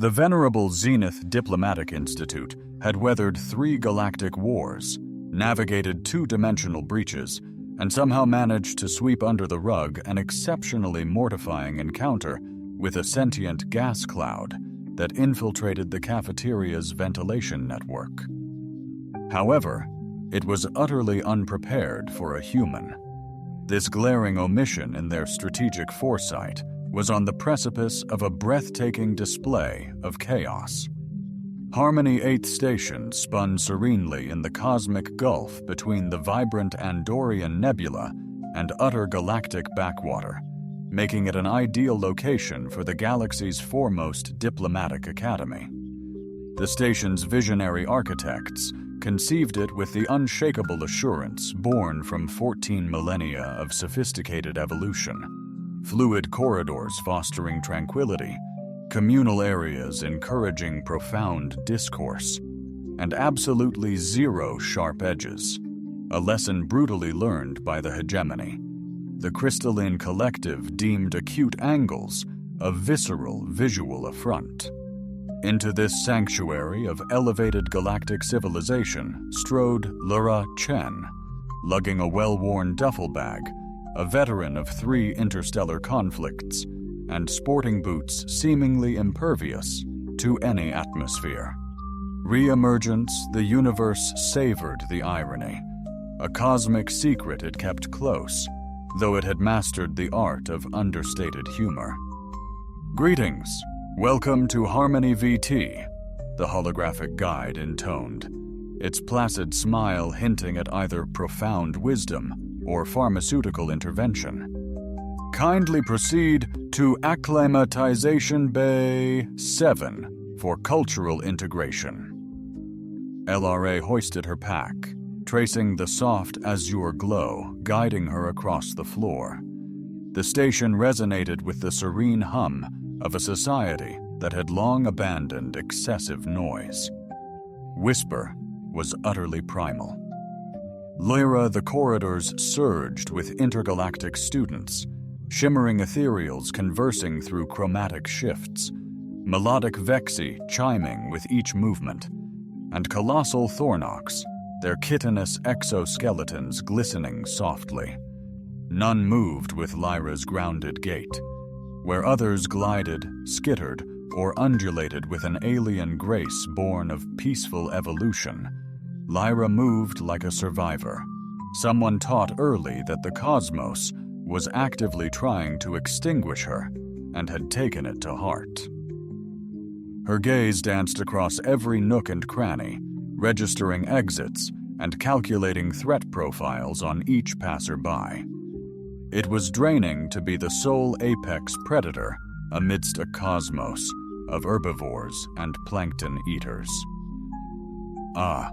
The venerable Zenith Diplomatic Institute had weathered 3 galactic wars, navigated 2-dimensional breaches, and somehow managed to sweep under the rug an exceptionally mortifying encounter with a sentient gas cloud that infiltrated the cafeteria's ventilation network. However, it was utterly unprepared for a human. This glaring omission in their strategic foresight was on the precipice of a breathtaking display of chaos. Harmony 8th Station spun serenely in the cosmic gulf between the vibrant Andorian nebula and utter galactic backwater, making it an ideal location for the galaxy's foremost diplomatic academy. The station's visionary architects conceived it with the unshakable assurance born from 14 millennia of sophisticated evolution. Fluid corridors fostering tranquility, communal areas encouraging profound discourse, and absolutely zero sharp edges, a lesson brutally learned by the hegemony. The crystalline collective deemed acute angles a visceral visual affront. Into this sanctuary of elevated galactic civilization strode Lura Chen, lugging a well-worn duffel bag, a veteran of 3 interstellar conflicts, and sporting boots seemingly impervious to any atmosphere. Re-emergence, the universe savored the irony, a cosmic secret it kept close, though it had mastered the art of understated humor. "Greetings. Welcome to Harmony VT," the holographic guide intoned, its placid smile hinting at either profound wisdom or pharmaceutical intervention. "Kindly proceed to Acclimatization Bay 7 for cultural integration." LRA hoisted her pack, tracing the soft azure glow guiding her across the floor. The station resonated with the serene hum of a society that had long abandoned excessive noise. Whisper was utterly primal. Lyra, the corridors surged with intergalactic students, shimmering ethereals conversing through chromatic shifts, melodic vexi chiming with each movement, and colossal thornox, their chitinous exoskeletons glistening softly. None moved with Lyra's grounded gait, where others glided, skittered, or undulated with an alien grace born of peaceful evolution. Lyra moved like a survivor, someone taught early that the cosmos was actively trying to extinguish her and had taken it to heart. Her gaze danced across every nook and cranny, registering exits and calculating threat profiles on each passerby. It was draining to be the sole apex predator amidst a cosmos of herbivores and plankton eaters. Ah,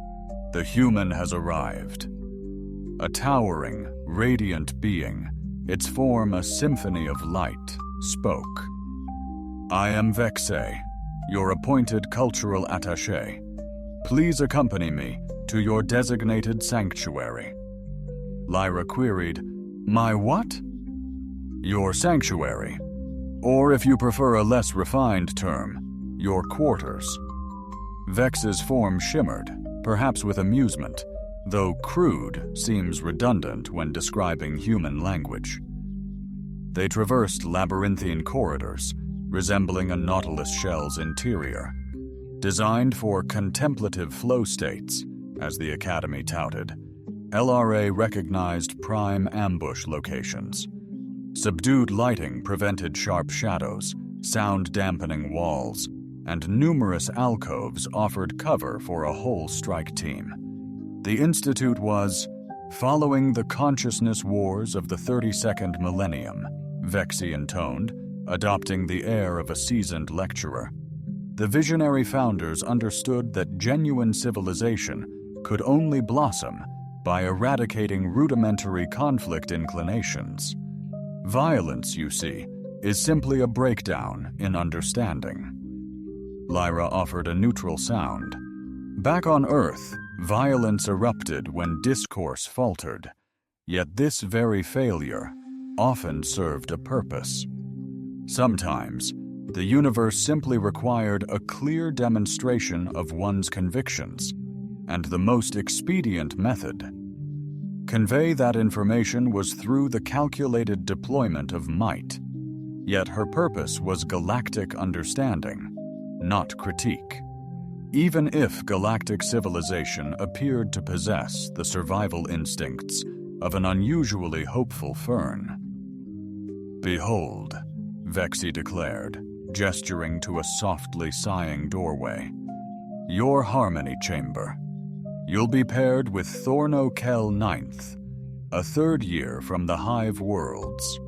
the human has arrived. A towering, radiant being, its form a symphony of light, spoke. "I am Vexe, your appointed cultural attaché. Please accompany me to your designated sanctuary." Lyra queried, "My what?" "Your sanctuary. Or if you prefer a less refined term, your quarters." Vex's form shimmered, perhaps with amusement, though crude seems redundant when describing human language. They traversed labyrinthine corridors, resembling a nautilus shell's interior. Designed for contemplative flow states, as the Academy touted, LRA recognized prime ambush locations. Subdued lighting prevented sharp shadows, sound-dampening walls, and numerous alcoves offered cover for a whole strike team. The Institute was following the consciousness wars of the 32nd millennium, Vexi intoned, adopting the air of a seasoned lecturer. The visionary founders understood that genuine civilization could only blossom by eradicating rudimentary conflict inclinations. Violence, you see, is simply a breakdown in understanding. Lyra offered a neutral sound. Back on Earth, violence erupted when discourse faltered, yet this very failure often served a purpose. Sometimes, The universe simply required a clear demonstration of one's convictions, and the most expedient method. Convey that information was through the calculated deployment of might, yet her purpose was galactic understanding, not critique. Even if galactic civilization appeared to possess the survival instincts of an unusually hopeful fern. "Behold," Vexi declared, gesturing to a softly sighing doorway, "your harmony chamber. You'll be paired with Thorno-Kel Ninth, a third year from the Hive Worlds.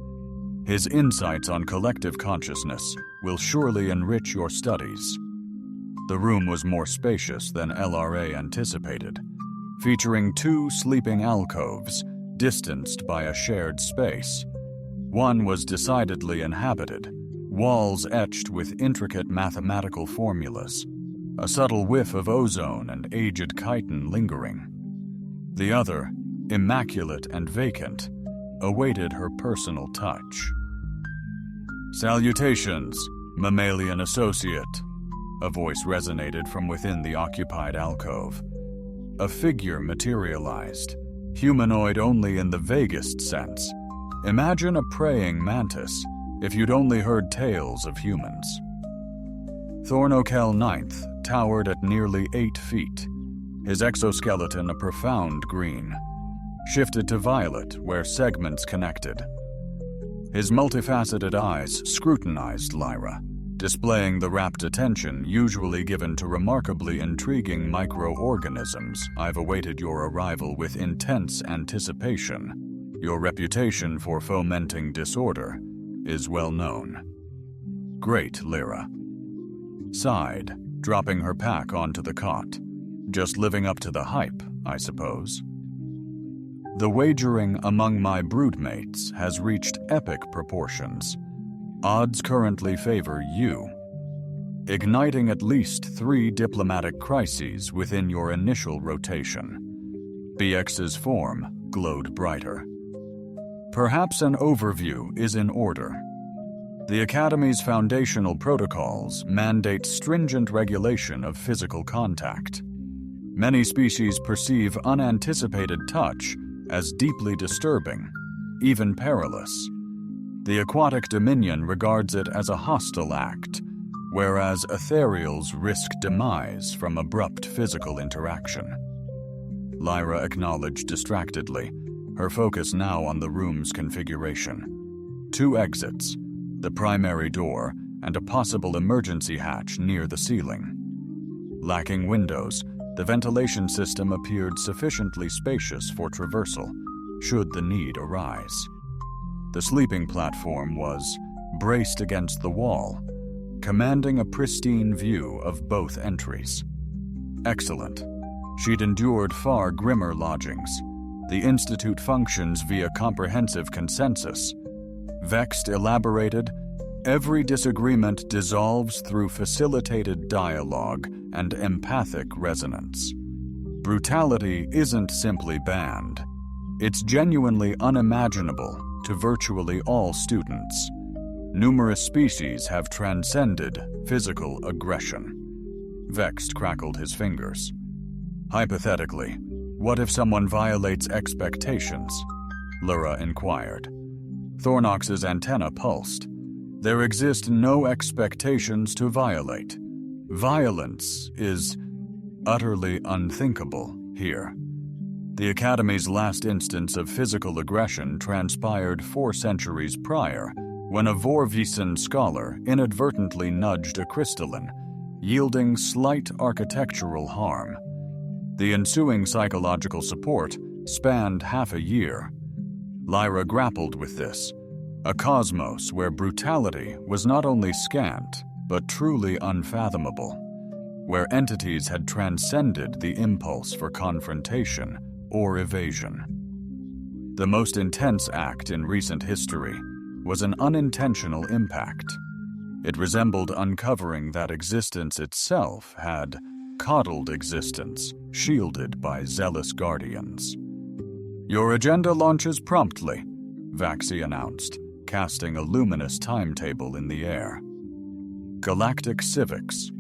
His insights on collective consciousness will surely enrich your studies." The room was more spacious than LRA anticipated, featuring 2 sleeping alcoves distanced by a shared space. One was decidedly inhabited, walls etched with intricate mathematical formulas, a subtle whiff of ozone and aged chitin lingering. The other, immaculate and vacant, awaited her personal touch. "Salutations, mammalian associate," a voice resonated from within the occupied alcove. A figure materialized, humanoid only in the vaguest sense. Imagine a praying mantis if you'd only heard tales of humans. Thorno-Kel Ninth towered at nearly 8 feet, his exoskeleton a profound green, shifted to violet where segments connected. His multifaceted eyes scrutinized Lyra, displaying the rapt attention usually given to remarkably intriguing microorganisms. "I've awaited your arrival with intense anticipation. Your reputation for fomenting disorder is well known." "Great, Lyra." Sighed, dropping her pack onto the cot. "Just living up to the hype, I suppose." "The wagering among my broodmates has reached epic proportions. Odds currently favor you, igniting at least 3 diplomatic crises within your initial rotation." BX's form glowed brighter. "Perhaps an overview is in order. The Academy's foundational protocols mandate stringent regulation of physical contact. Many species perceive unanticipated touch as deeply disturbing, even perilous. The aquatic dominion regards it as a hostile act, whereas ethereals risk demise from abrupt physical interaction." Lyra acknowledged distractedly, her focus now on the room's configuration. 2 exits, the primary door, and a possible emergency hatch near the ceiling. Lacking windows, the ventilation system appeared sufficiently spacious for traversal, should the need arise. The sleeping platform was braced against the wall, commanding a pristine view of both entries. Excellent. She'd endured far grimmer lodgings. The Institute functions via comprehensive consensus. Vext elaborated, "Every disagreement dissolves through facilitated dialogue and empathic resonance. Brutality isn't simply banned. It's genuinely unimaginable to virtually all students. Numerous species have transcended physical aggression." Vext crackled his fingers. "Hypothetically, what if someone violates expectations?" Lyra inquired. Thornox's antenna pulsed. "There exist no expectations to violate. Violence is utterly unthinkable here. The Academy's last instance of physical aggression transpired 4 centuries prior, when a Vorvisen scholar inadvertently nudged a crystalline, yielding slight architectural harm. The ensuing psychological support spanned half a year." Lyra grappled with this, a cosmos where brutality was not only scant, but truly unfathomable, where entities had transcended the impulse for confrontation or evasion. The most intense act in recent history was an unintentional impact. It resembled uncovering that existence itself had coddled existence, shielded by zealous guardians. "Your agenda launches promptly," Vaxi announced, casting a luminous timetable in the air. Galactic Civics.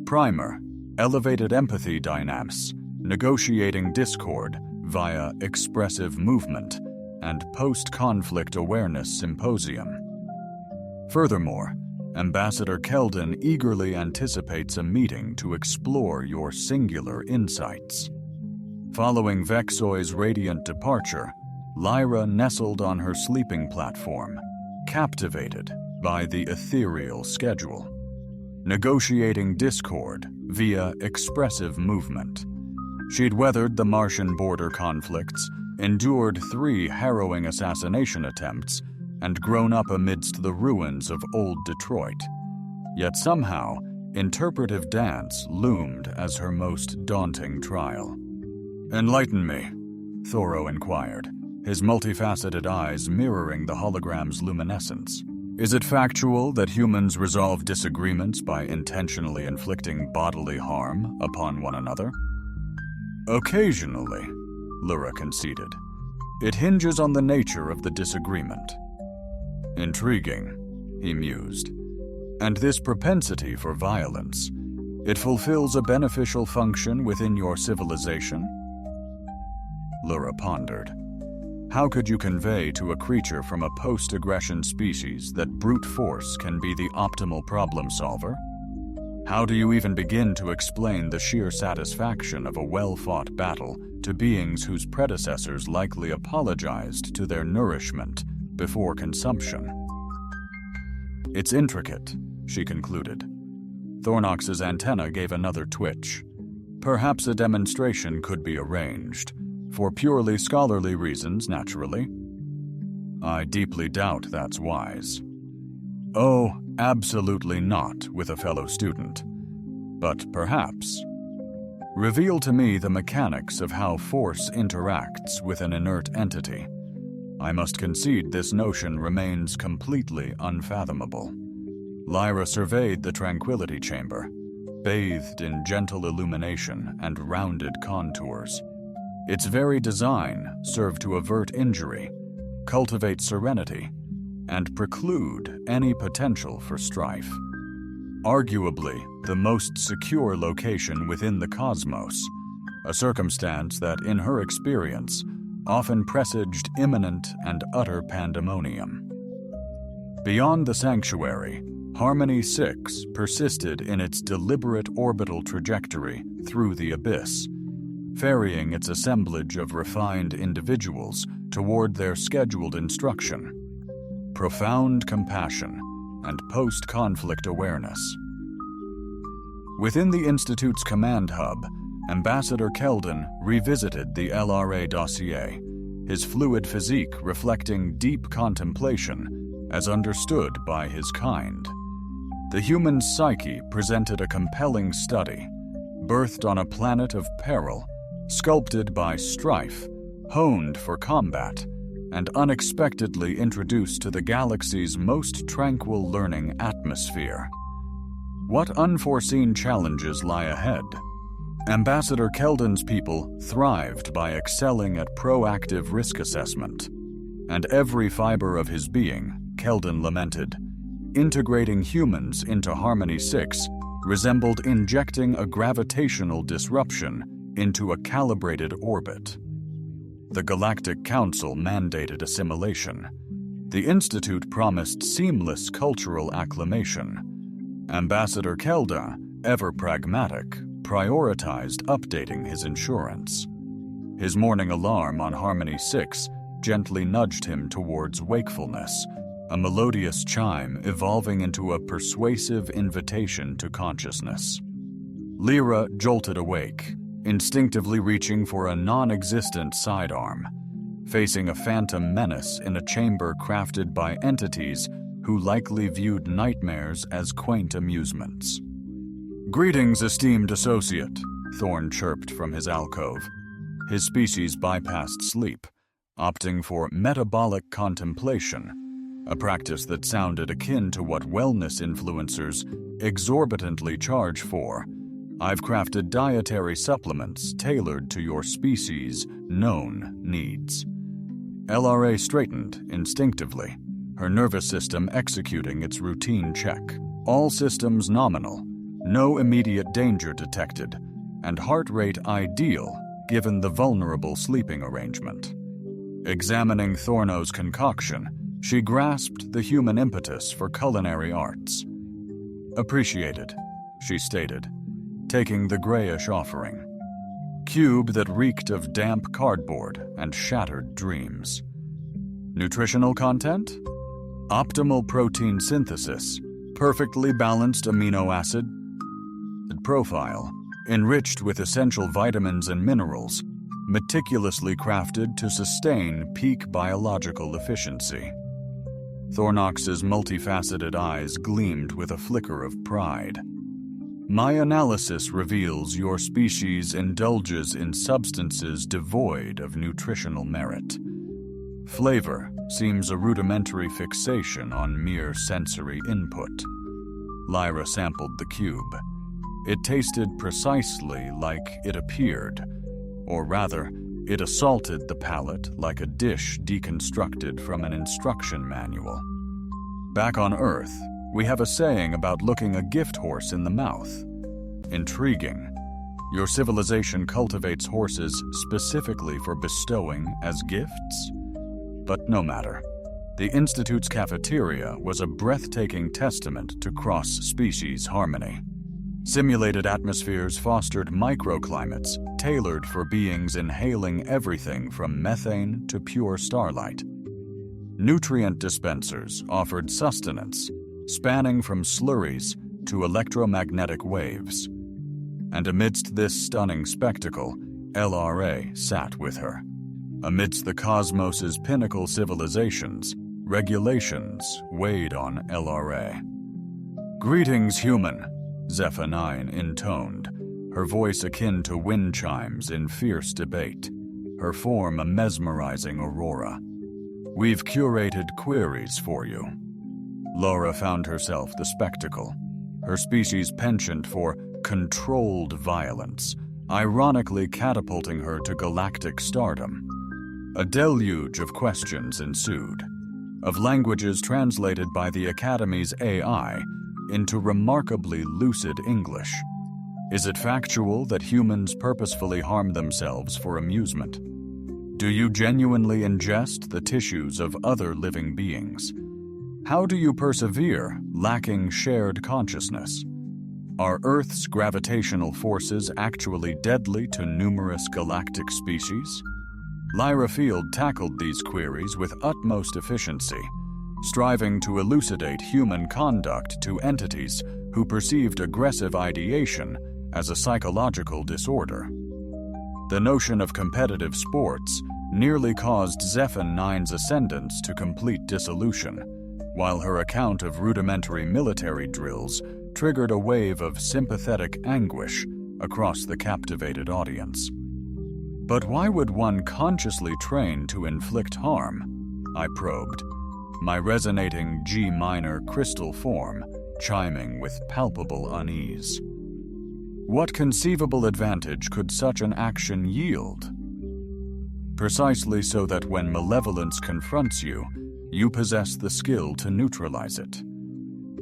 Primer: Elevated Empathy Dynamics, Negotiating Discord via Expressive Movement, and Post-Conflict Awareness Symposium. Furthermore, Ambassador Keldon eagerly anticipates a meeting to explore your singular insights. Following Vexoi's radiant departure, Lyra nestled on her sleeping platform, captivated by the ethereal schedule. Negotiating discord via expressive movement. She'd weathered the Martian border conflicts, endured 3 harrowing assassination attempts, and grown up amidst the ruins of old Detroit. Yet somehow, interpretive dance loomed as her most daunting trial. "Enlighten me," Thoreau inquired, his multifaceted eyes mirroring the hologram's luminescence. "Is it factual that humans resolve disagreements by intentionally inflicting bodily harm upon one another?" "Occasionally," Lyra conceded. "It hinges on the nature of the disagreement." "Intriguing," he mused. "And this propensity for violence, it fulfills a beneficial function within your civilization?" Lyra pondered. How could you convey to a creature from a post-aggression species that brute force can be the optimal problem solver? How do you even begin to explain the sheer satisfaction of a well-fought battle to beings whose predecessors likely apologized to their nourishment before consumption? "It's intricate," she concluded. Thornox's antenna gave another twitch. "Perhaps a demonstration could be arranged. For purely scholarly reasons, naturally." "I deeply doubt that's wise." "Oh, absolutely not with a fellow student. But perhaps. Reveal to me the mechanics of how force interacts with an inert entity. I must concede this notion remains completely unfathomable." Lyra surveyed the tranquility chamber, bathed in gentle illumination and rounded contours. Its very design served to avert injury, cultivate serenity, and preclude any potential for strife. Arguably, the most secure location within the cosmos, a circumstance that, in her experience, often presaged imminent and utter pandemonium. Beyond the sanctuary, Harmony 6 persisted in its deliberate orbital trajectory through the abyss, ferrying its assemblage of refined individuals toward their scheduled instruction. Profound compassion and post-conflict awareness. Within the Institute's command hub, Ambassador Keldon revisited the LRA dossier, his fluid physique reflecting deep contemplation as understood by his kind. The human psyche presented a compelling study, birthed on a planet of peril, sculpted by strife, honed for combat, and unexpectedly introduced to the galaxy's most tranquil learning atmosphere. What unforeseen challenges lie ahead? Ambassador Keldon's people thrived by excelling at proactive risk assessment, and every fiber of his being, Keldon lamented, integrating humans into Harmony 6 resembled injecting a gravitational disruption into a calibrated orbit. The Galactic Council mandated assimilation. The Institute promised seamless cultural acclimation. Ambassador Kelda, ever pragmatic, prioritized updating his insurance. His morning alarm on Harmony 6 gently nudged him towards wakefulness, a melodious chime evolving into a persuasive invitation to consciousness. Lyra jolted awake, instinctively reaching for a non-existent sidearm, facing a phantom menace in a chamber crafted by entities who likely viewed nightmares as quaint amusements. "Greetings, esteemed associate," Thorn chirped from his alcove. His species bypassed sleep, opting for metabolic contemplation, a practice that sounded akin to what wellness influencers exorbitantly charge for. "I've crafted dietary supplements tailored to your species' known needs." LRA straightened instinctively, her nervous system executing its routine check. All systems nominal, no immediate danger detected, and heart rate ideal given the vulnerable sleeping arrangement. Examining Thorno's concoction, she grasped the human impetus for culinary arts. "Appreciated," she stated, taking the grayish offering. Cube that reeked of damp cardboard and shattered dreams. Nutritional content? Optimal protein synthesis, perfectly balanced amino acid profile, enriched with essential vitamins and minerals, meticulously crafted to sustain peak biological efficiency. Thornox's multifaceted eyes gleamed with a flicker of pride. "My analysis reveals your species indulges in substances devoid of nutritional merit. Flavor seems a rudimentary fixation on mere sensory input." Lyra sampled the cube. It tasted precisely like it appeared, or rather, it assaulted the palate like a dish deconstructed from an instruction manual. "Back on Earth, we have a saying about looking a gift horse in the mouth. Intriguing. Your civilization cultivates horses specifically for bestowing as gifts? But no matter. The Institute's cafeteria was a breathtaking testament to cross-species harmony. Simulated atmospheres fostered microclimates tailored for beings inhaling everything from methane to pure starlight. Nutrient dispensers offered sustenance, spanning from slurries to electromagnetic waves. And amidst this stunning spectacle, LRA sat with her. Amidst the cosmos's pinnacle civilizations, regulations weighed on LRA. "Greetings, human," Zephyr 9 intoned, her voice akin to wind chimes in fierce debate, her form a mesmerizing aurora. "We've curated queries for you." Laura found herself the spectacle, her species' penchant for controlled violence, ironically catapulting her to galactic stardom. A deluge of questions ensued, of languages translated by the Academy's AI into remarkably lucid English. Is it factual that humans purposefully harm themselves for amusement? Do you genuinely ingest the tissues of other living beings? How do you persevere, lacking shared consciousness? Are Earth's gravitational forces actually deadly to numerous galactic species? Lyra Field tackled these queries with utmost efficiency, striving to elucidate human conduct to entities who perceived aggressive ideation as a psychological disorder. The notion of competitive sports nearly caused Zephyr 9's ascendance to complete dissolution, while her account of rudimentary military drills triggered a wave of sympathetic anguish across the captivated audience. But why would one consciously train to inflict harm? I probed, my resonating G minor crystal form chiming with palpable unease. What conceivable advantage could such an action yield? Precisely so that when malevolence confronts you, you possess the skill to neutralize it.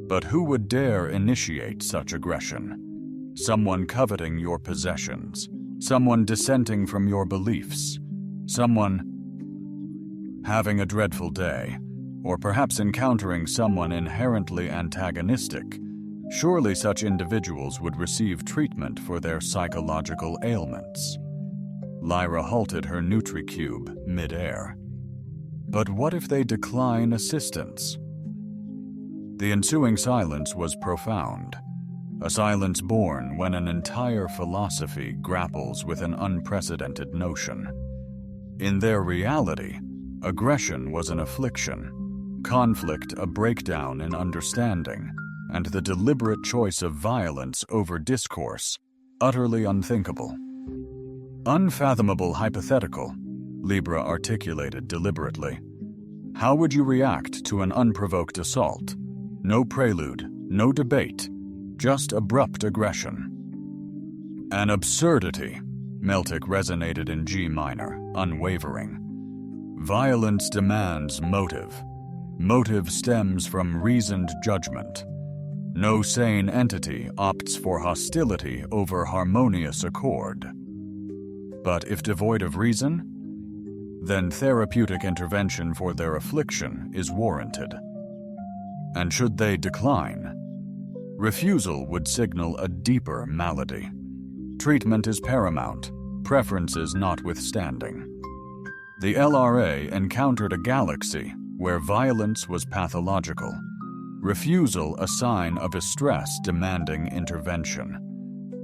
But who would dare initiate such aggression? Someone coveting your possessions, someone dissenting from your beliefs, someone having a dreadful day, or perhaps encountering someone inherently antagonistic. Surely such individuals would receive treatment for their psychological ailments. Lyra halted her NutriCube mid-air. But what if they decline assistance? The ensuing silence was profound, a silence born when an entire philosophy grapples with an unprecedented notion. In their reality, aggression was an affliction, conflict a breakdown in understanding, and the deliberate choice of violence over discourse utterly unthinkable. Unfathomable hypothetical, Libra articulated deliberately. How would you react to an unprovoked assault? No prelude, no debate, just abrupt aggression. An absurdity, Meltic resonated in G minor, unwavering. Violence demands motive. Motive stems from reasoned judgment. No sane entity opts for hostility over harmonious accord. But if devoid of reason, then therapeutic intervention for their affliction is warranted. And should they decline, refusal would signal a deeper malady. Treatment is paramount, preferences notwithstanding. The LRA encountered a galaxy where violence was pathological, refusal a sign of a stress demanding intervention.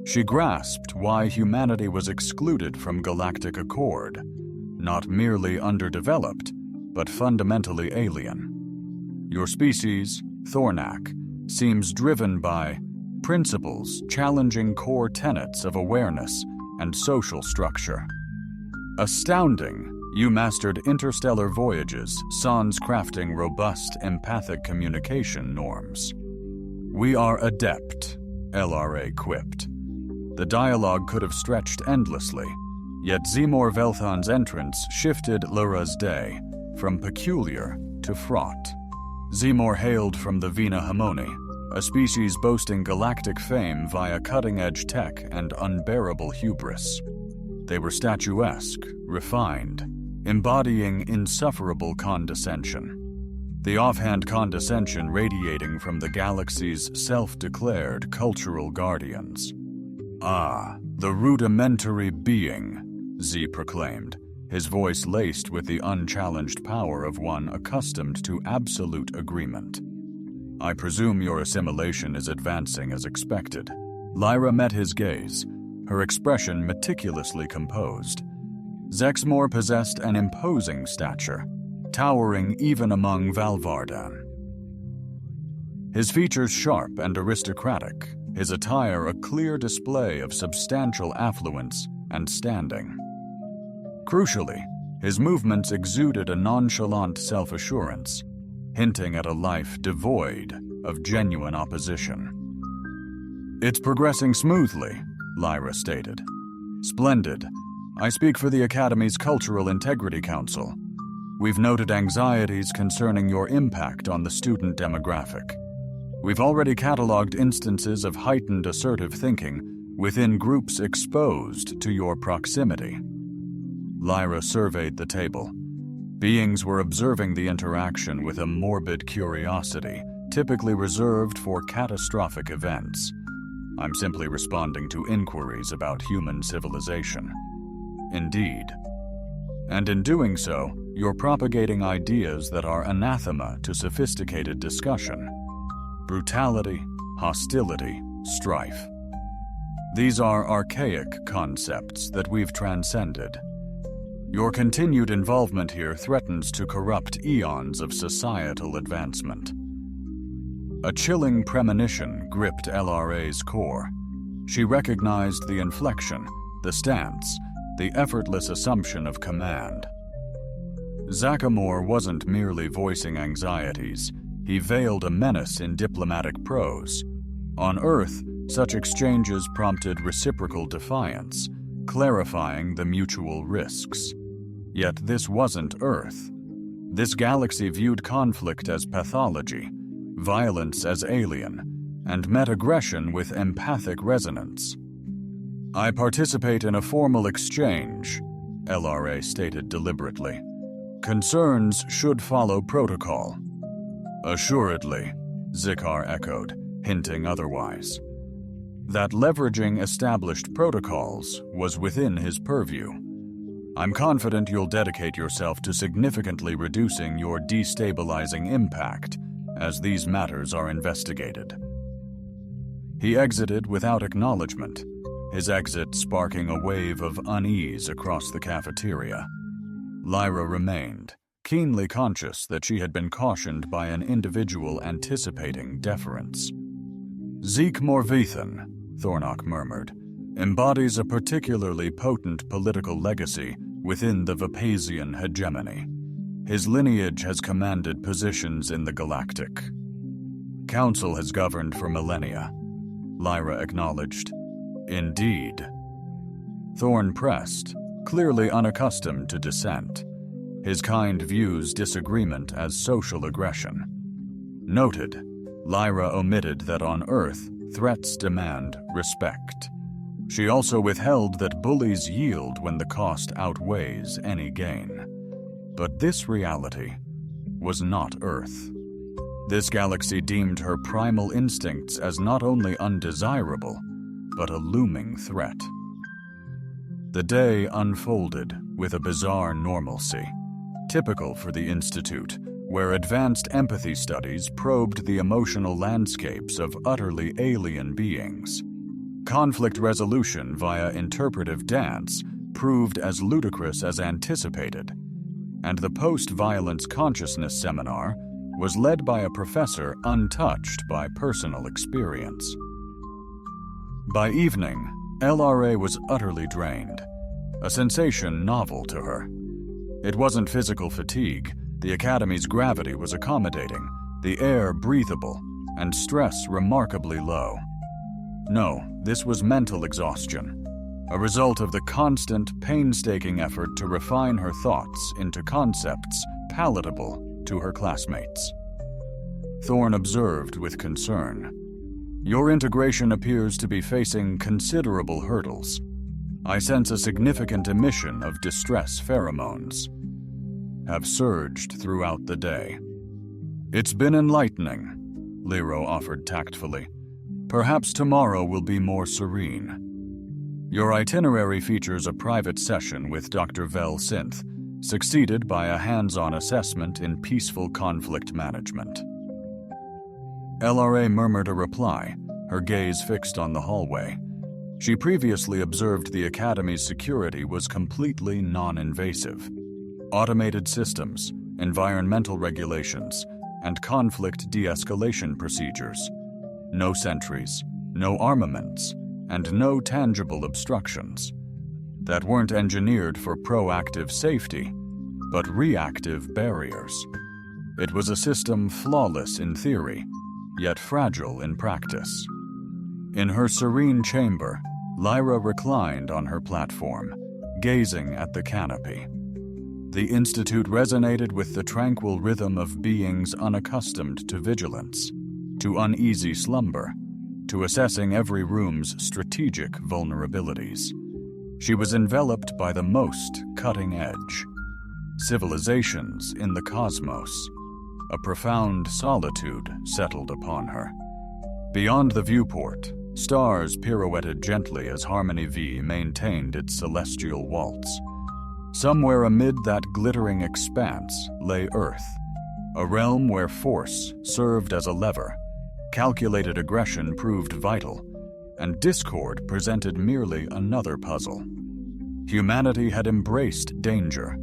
She grasped why humanity was excluded from galactic accord, not merely underdeveloped, but fundamentally alien. Your species, Thornak, seems driven by principles challenging core tenets of awareness and social structure. Astounding, you mastered interstellar voyages, sans crafting robust empathic communication norms. We are adept, LRA quipped. The dialogue could have stretched endlessly, yet Zemor Velthan's entrance shifted Lura's day from peculiar to fraught. Zemor hailed from the Vina Hamoni, a species boasting galactic fame via cutting-edge tech and unbearable hubris. They were statuesque, refined, embodying insufferable condescension. The offhand condescension radiating from the galaxy's self-declared cultural guardians. "Ah, the rudimentary being," Z proclaimed, his voice laced with the unchallenged power of one accustomed to absolute agreement. "I presume your assimilation is advancing as expected." Lyra met his gaze, her expression meticulously composed. Zexmore possessed an imposing stature, towering even among Valvardan. His features sharp and aristocratic, his attire a clear display of substantial affluence and standing. Crucially, his movements exuded a nonchalant self-assurance, hinting at a life devoid of genuine opposition. "It's progressing smoothly," Lyra stated. "Splendid. I speak for the Academy's Cultural Integrity Council. We've noted anxieties concerning your impact on the student demographic. We've already cataloged instances of heightened assertive thinking within groups exposed to your proximity." Lyra surveyed the table. Beings were observing the interaction with a morbid curiosity, typically reserved for catastrophic events. I'm simply responding to inquiries about human civilization. Indeed. And in doing so, you're propagating ideas that are anathema to sophisticated discussion. Brutality, hostility, strife. These are archaic concepts that we've transcended. Your continued involvement here threatens to corrupt eons of societal advancement. A chilling premonition gripped LRA's core. She recognized the inflection, the stance, the effortless assumption of command. Zachamore wasn't merely voicing anxieties, he veiled a menace in diplomatic prose. On Earth, such exchanges prompted reciprocal defiance, clarifying the mutual risks. Yet this wasn't Earth. This galaxy viewed conflict as pathology, violence as alien, and met aggression with empathic resonance. "I participate in a formal exchange," LRA stated deliberately. "Concerns should follow protocol." "Assuredly," Zikar echoed, hinting otherwise. That leveraging established protocols was within his purview. "I'm confident you'll dedicate yourself to significantly reducing your destabilizing impact as these matters are investigated." He exited without acknowledgement, his exit sparking a wave of unease across the cafeteria. Lyra remained, keenly conscious that she had been cautioned by an individual anticipating deference. "Zeke Morvethan," Thornak murmured, "embodies a particularly potent political legacy within the Vespasian hegemony. His lineage has commanded positions in the galactic. Council has governed for millennia," Lyra acknowledged. "Indeed." Thorn pressed, clearly unaccustomed to dissent. His kind views disagreement as social aggression. "Noted. Lyra omitted that on Earth, threats demand respect. She also withheld that bullies yield when the cost outweighs any gain. But this reality was not Earth. This galaxy deemed her primal instincts as not only undesirable, but a looming threat. The day unfolded with a bizarre normalcy, typical for the Institute, where advanced empathy studies probed the emotional landscapes of utterly alien beings. Conflict resolution via interpretive dance proved as ludicrous as anticipated, and the post-violence consciousness seminar was led by a professor untouched by personal experience. By evening, LRA was utterly drained, a sensation novel to her. It wasn't physical fatigue. The Academy's gravity was accommodating, the air breathable, and stress remarkably low. No, this was mental exhaustion, a result of the constant, painstaking effort to refine her thoughts into concepts palatable to her classmates. Thorne observed with concern. Your integration appears to be facing considerable hurdles. I sense a significant emission of distress pheromones. Have surged throughout the day. It's been enlightening, Lero offered tactfully. Perhaps tomorrow will be more serene. Your itinerary features a private session with Dr. Vel Synth, succeeded by a hands-on assessment in peaceful conflict management. LRA murmured a reply, her gaze fixed on the hallway. She previously observed the Academy's security was completely non-invasive. Automated systems, environmental regulations, and conflict de-escalation procedures. No sentries, no armaments, and no tangible obstructions. That weren't engineered for proactive safety, but reactive barriers. It was a system flawless in theory, yet fragile in practice. In her serene chamber, Lyra reclined on her platform, gazing at the canopy. The Institute resonated with the tranquil rhythm of beings unaccustomed to vigilance, to uneasy slumber, to assessing every room's strategic vulnerabilities. She was enveloped by the most cutting edge. Civilizations in the cosmos. A profound solitude settled upon her. Beyond the viewport, stars pirouetted gently as Harmony V maintained its celestial waltz. Somewhere amid that glittering expanse lay Earth, a realm where force served as a lever, calculated aggression proved vital, and discord presented merely another puzzle. Humanity had embraced danger,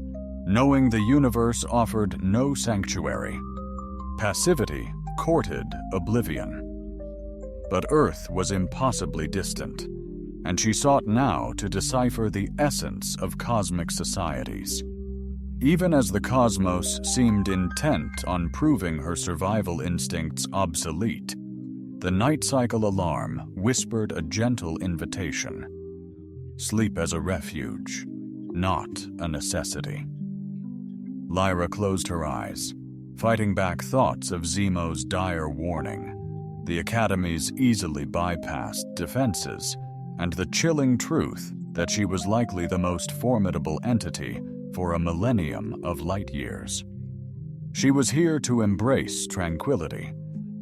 knowing the universe offered no sanctuary. Passivity courted oblivion. But Earth was impossibly distant, and she sought now to decipher the essence of cosmic societies. Even as the cosmos seemed intent on proving her survival instincts obsolete, the night cycle alarm whispered a gentle invitation. Sleep as a refuge, not a necessity. Lyra closed her eyes, fighting back thoughts of Zemo's dire warning, the Academy's easily bypassed defenses, and the chilling truth that she was likely the most formidable entity for a millennium of light years. She was here to embrace tranquility.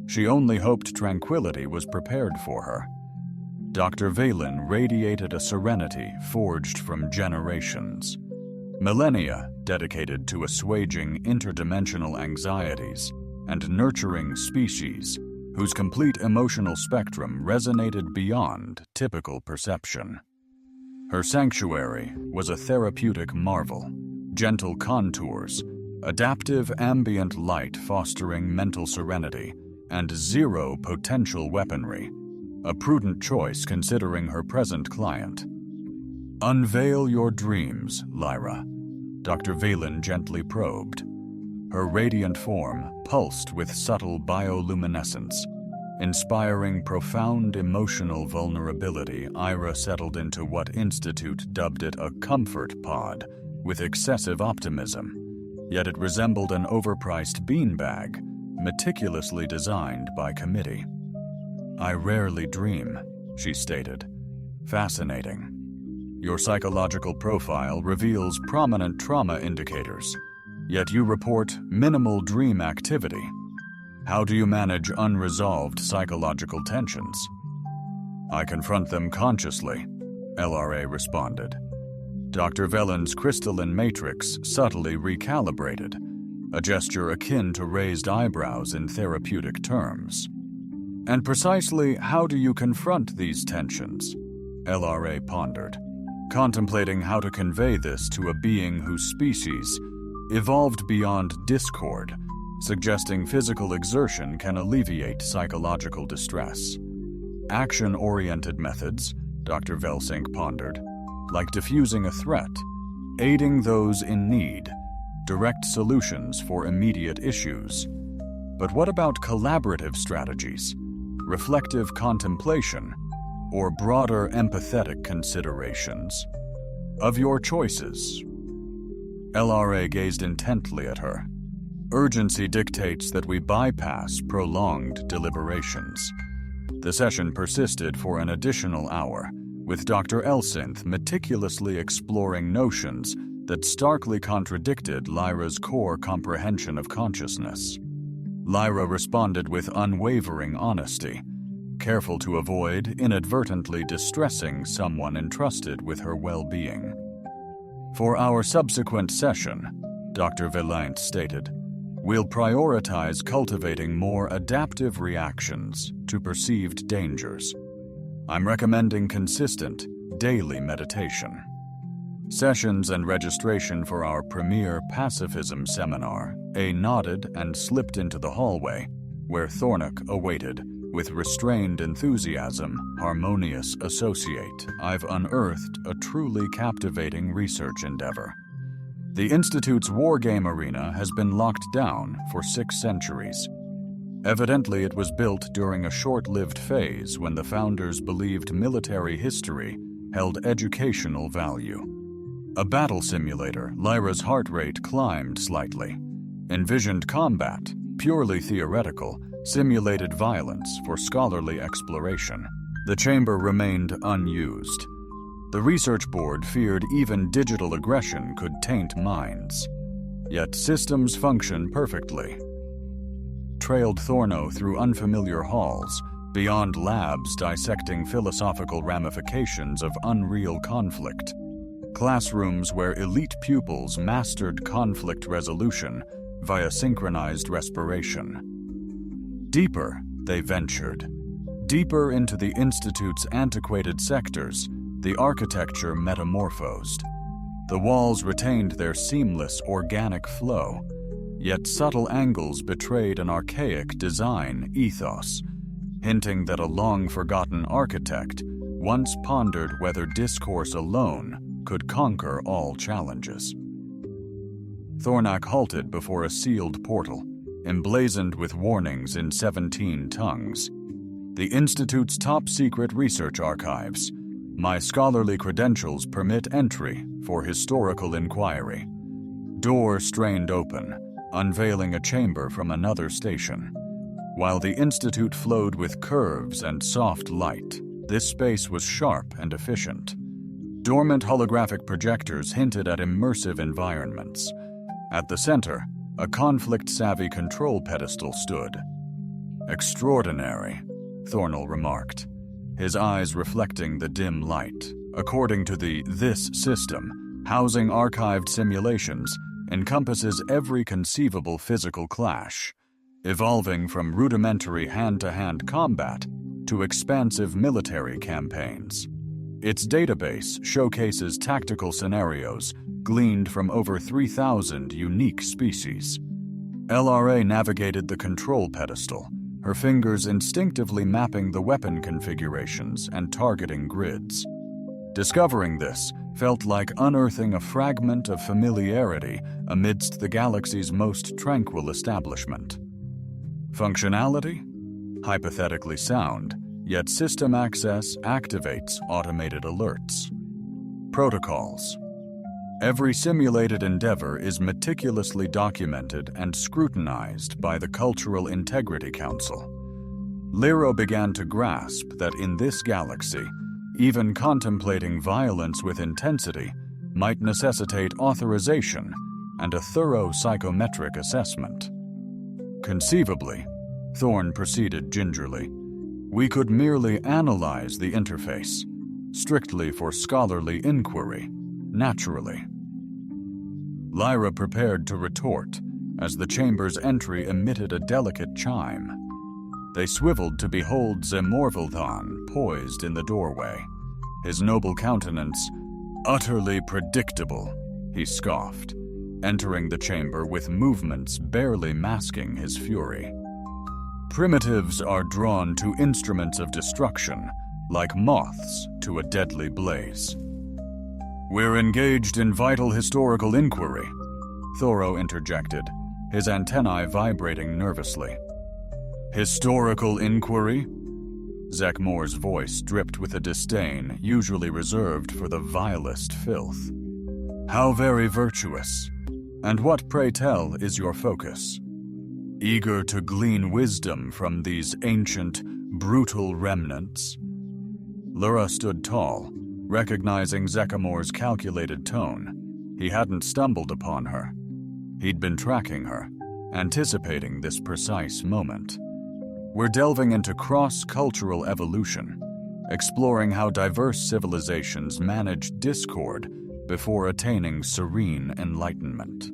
She only hoped tranquility was prepared for her. Dr. Valen radiated a serenity forged from generations. Millennia dedicated to assuaging interdimensional anxieties and nurturing species whose complete emotional spectrum resonated beyond typical perception. Her sanctuary was a therapeutic marvel, gentle contours, adaptive ambient light fostering mental serenity, and zero potential weaponry, a prudent choice considering her present client. Unveil your dreams, Lyra, Dr. Valen gently probed. Her radiant form pulsed with subtle bioluminescence. Inspiring profound emotional vulnerability, Ira settled into what Institute dubbed it a comfort pod, with excessive optimism. Yet it resembled an overpriced beanbag, meticulously designed by committee. "I rarely dream," she stated. "Fascinating. Your psychological profile reveals prominent trauma indicators, yet you report minimal dream activity. How do you manage unresolved psychological tensions?" "I confront them consciously," LRA responded. Dr. Vellen's crystalline matrix subtly recalibrated, a gesture akin to raised eyebrows in therapeutic terms. "And precisely how do you confront these tensions?" LRA pondered, contemplating how to convey this to a being whose species evolved beyond discord, suggesting physical exertion can alleviate psychological distress. "Action-oriented methods," Dr. Velsink pondered, "like diffusing a threat, aiding those in need, direct solutions for immediate issues. But what about collaborative strategies, reflective contemplation, or broader empathetic considerations? Of your choices." LRA gazed intently at her. "Urgency dictates that we bypass prolonged deliberations." The session persisted for an additional hour, with Dr. Elsinth meticulously exploring notions that starkly contradicted Lyra's core comprehension of consciousness. Lyra responded with unwavering honesty, careful to avoid inadvertently distressing someone entrusted with her well-being. "For our subsequent session," Dr. Vellante stated, "we'll prioritize cultivating more adaptive reactions to perceived dangers. I'm recommending consistent, daily meditation." Sessions and registration for our premier pacifism seminar, A nodded and slipped into the hallway, where Thornock awaited, with restrained enthusiasm, harmonious associate. "I've unearthed a truly captivating research endeavor. The Institute's wargame arena has been locked down for 6 centuries. Evidently, it was built during a short-lived phase when the founders believed military history held educational value. A battle simulator, Lyra's heart rate climbed slightly. Envisioned combat, purely theoretical, simulated violence for scholarly exploration. The chamber remained unused. The research board feared even digital aggression could taint minds. Yet systems function perfectly." Trailed Thorno through unfamiliar halls, beyond labs dissecting philosophical ramifications of unreal conflict. Classrooms where elite pupils mastered conflict resolution via synchronized respiration. Deeper, they ventured. Deeper into the Institute's antiquated sectors, the architecture metamorphosed. The walls retained their seamless, organic flow, yet subtle angles betrayed an archaic design ethos, hinting that a long-forgotten architect once pondered whether discourse alone could conquer all challenges. Thornack halted before a sealed portal, emblazoned with warnings in 17 tongues. "The Institute's top-secret research archives. My scholarly credentials permit entry for historical inquiry." Door strained open, unveiling a chamber from another station. While the Institute flowed with curves and soft light, this space was sharp and efficient. Dormant holographic projectors hinted at immersive environments. At the center, a conflict-savvy control pedestal stood. "Extraordinary," Thornell remarked, his eyes reflecting the dim light. According to this system, housing archived simulations, encompasses every conceivable physical clash, evolving from rudimentary hand-to-hand combat to expansive military campaigns. Its database showcases tactical scenarios gleaned from over 3,000 unique species. LRA navigated the control pedestal, her fingers instinctively mapping the weapon configurations and targeting grids. Discovering this felt like unearthing a fragment of familiarity amidst the galaxy's most tranquil establishment. Functionality? Hypothetically sound, yet system access activates automated alerts. Protocols. Every simulated endeavor is meticulously documented and scrutinized by the Cultural Integrity Council. Lyra began to grasp that in this galaxy, even contemplating violence with intensity might necessitate authorization and a thorough psychometric assessment. Conceivably, Thorne proceeded gingerly, we could merely analyze the interface, strictly for scholarly inquiry, naturally. Lyra prepared to retort as the chamber's entry emitted a delicate chime. They swiveled to behold Zemorvilthan poised in the doorway, his noble countenance utterly predictable, he scoffed, entering the chamber with movements barely masking his fury. Primitives are drawn to instruments of destruction, like moths to a deadly blaze. We're engaged in vital historical inquiry, Thoro interjected, his antennae vibrating nervously. Historical inquiry? Zekmor's voice dripped with a disdain usually reserved for the vilest filth. How very virtuous. And what, pray tell, is your focus? Eager to glean wisdom from these ancient, brutal remnants? Lyra stood tall, recognizing Zekamor's calculated tone. He hadn't stumbled upon her. He'd been tracking her, anticipating this precise moment. We're delving into cross-cultural evolution, exploring how diverse civilizations manage discord before attaining serene enlightenment.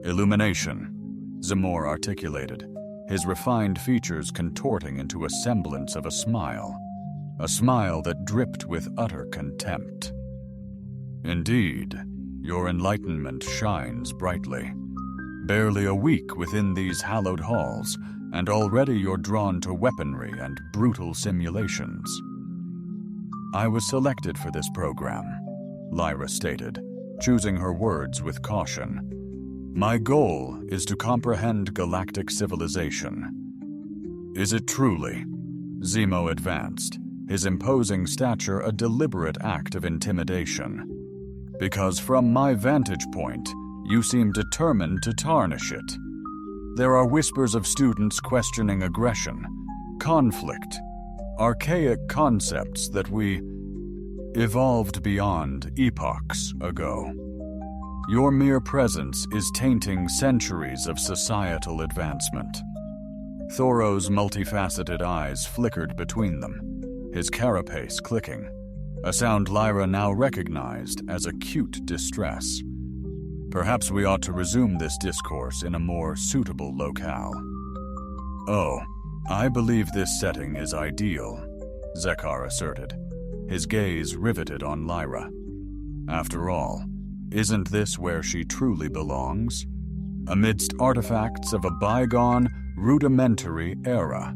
Illumination, Zemor articulated, his refined features contorting into a semblance of a smile that dripped with utter contempt. Indeed, your enlightenment shines brightly. Barely a week within these hallowed halls, and already you're drawn to weaponry and brutal simulations. I was selected for this program, Lyra stated, choosing her words with caution. My goal is to comprehend galactic civilization. Is it truly? Zemo advanced, his imposing stature a deliberate act of intimidation. Because from my vantage point, you seem determined to tarnish it. There are whispers of students questioning aggression, conflict, archaic concepts that we evolved beyond epochs ago. Your mere presence is tainting centuries of societal advancement. Thoro's multifaceted eyes flickered between them, his carapace clicking, a sound Lyra now recognized as acute distress. Perhaps we ought to resume this discourse in a more suitable locale. Oh, I believe this setting is ideal, Zekar asserted, his gaze riveted on Lyra. After all, isn't this where she truly belongs? Amidst artifacts of a bygone, rudimentary era.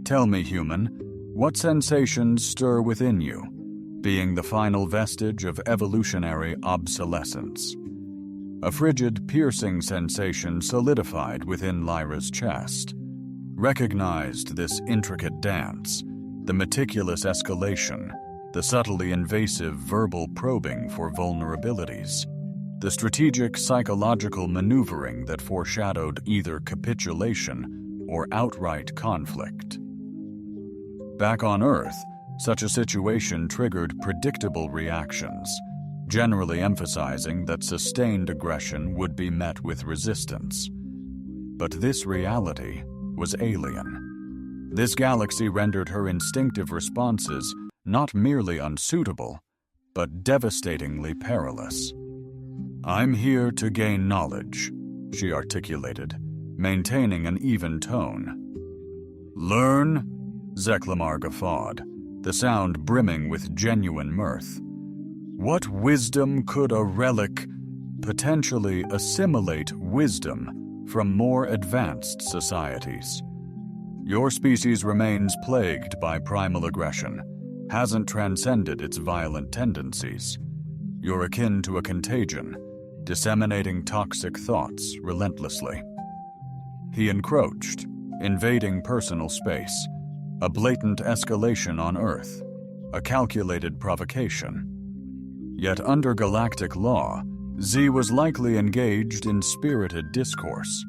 Tell me, human, what sensations stir within you, being the final vestige of evolutionary obsolescence? A frigid, piercing sensation solidified within Lyra's chest. Recognized this intricate dance, the meticulous escalation, the subtly invasive verbal probing for vulnerabilities, the strategic psychological maneuvering that foreshadowed either capitulation or outright conflict. Back on Earth, such a situation triggered predictable reactions, generally emphasizing that sustained aggression would be met with resistance. But this reality was alien. This galaxy rendered her instinctive responses not merely unsuitable, but devastatingly perilous. I'm here to gain knowledge, she articulated, maintaining an even tone. Learn? Zeklamar guffawed, the sound brimming with genuine mirth. What wisdom could a relic potentially assimilate wisdom from more advanced societies? Your species remains plagued by primal aggression, hasn't transcended its violent tendencies. You're akin to a contagion, disseminating toxic thoughts relentlessly. He encroached, invading personal space, a blatant escalation on Earth, a calculated provocation. Yet under galactic law, Z was likely engaged in spirited discourse.